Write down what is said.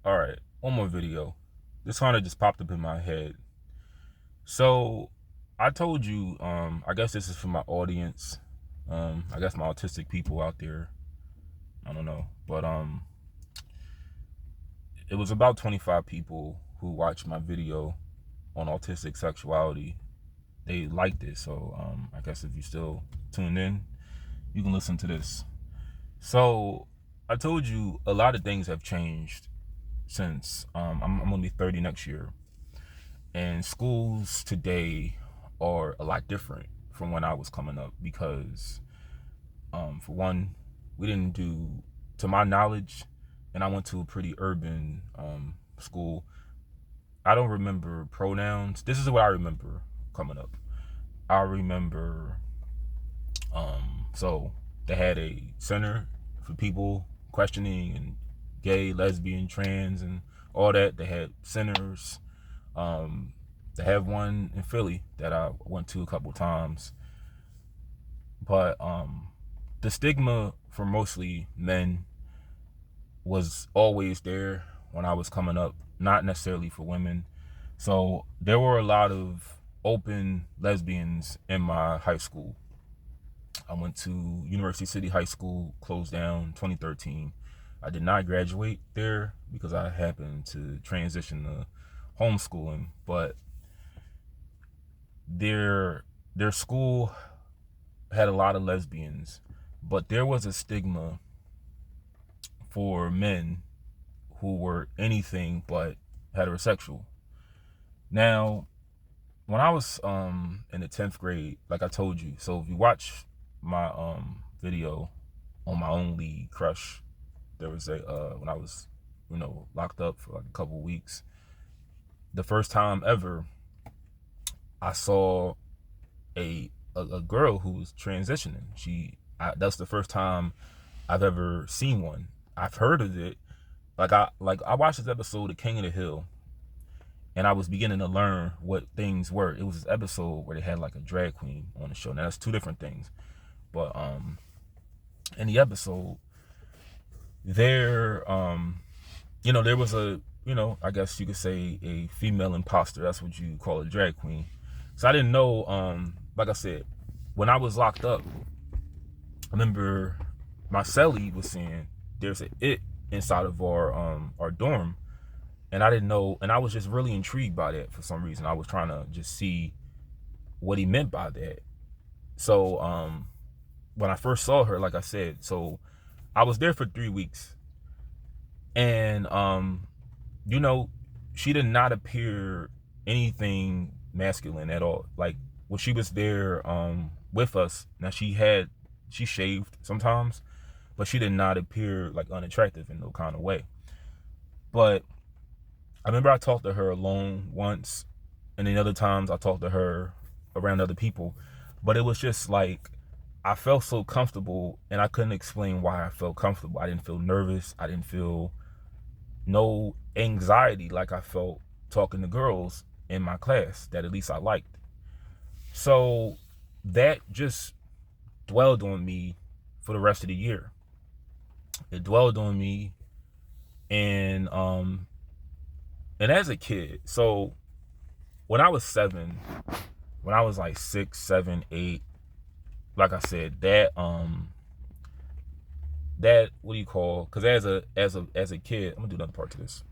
All right, one more video. This kind of just popped up in my head. So I told you, I guess this is for my audience. I guess my autistic people out there. I don't know. But it was about 25 people who watched my video on autistic sexuality. They liked it. So I guess if you still tuned in, you can listen to this. So I told you a lot of things have changed since I'm gonna be 30 next year. And schools today are a lot different from when I was coming up because, for one, we didn't do, to my knowledge, and I went to a pretty urban school. I don't remember pronouns. This is what I remember coming up. I remember, so they had a center for people questioning and gay, lesbian, trans, and all that. They had centers. Um, they have one in Philly that I went to a couple times, but the stigma for mostly men was always there when I was coming up, not necessarily for women. So there were a lot of open lesbians in my high school. I went to University City High School, closed down 2013. I did not graduate there because I happened to transition to homeschooling, but their school had a lot of lesbians, but there was a stigma for men who were anything but heterosexual. Now, when I was in the 10th grade, like I told you, so if you watch my video on my only crush, there was a when I was, locked up for like a couple weeks. The first time ever I saw a girl who was transitioning. That's the first time I've ever seen one. I've heard of it. I watched this episode of King of the Hill, and I was beginning to learn what things were. It was this episode where they had like a drag queen on the show. Now that's two different things. But in the episode, there there was a, I guess you could say a female imposter. That's what you call a drag queen. So I didn't know, like I said, when I was locked up, I remember my cellie was saying there's a it inside of our dorm, and I didn't know, and I was just really intrigued by that for some reason. I was trying to just see what he meant by that. So when I first saw her, like I said, so I was there for 3 weeks, and you know, she did not appear anything masculine at all. Like when she was there with us, now she shaved sometimes, but she did not appear like unattractive in no kind of way. But I remember I talked to her alone once, and then other times I talked to her around other people. But it was just like I felt so comfortable, and I couldn't explain why I felt comfortable. I didn't feel nervous. I didn't feel no anxiety like I felt talking to girls in my class that at least I liked. So that just dwelled on me for the rest of the year. It dwelled on me, and as a kid, so when I was 7, when I was like 6, 7, 8, like I said, that what do you call? Because as a kid, I'm gonna do another part to this.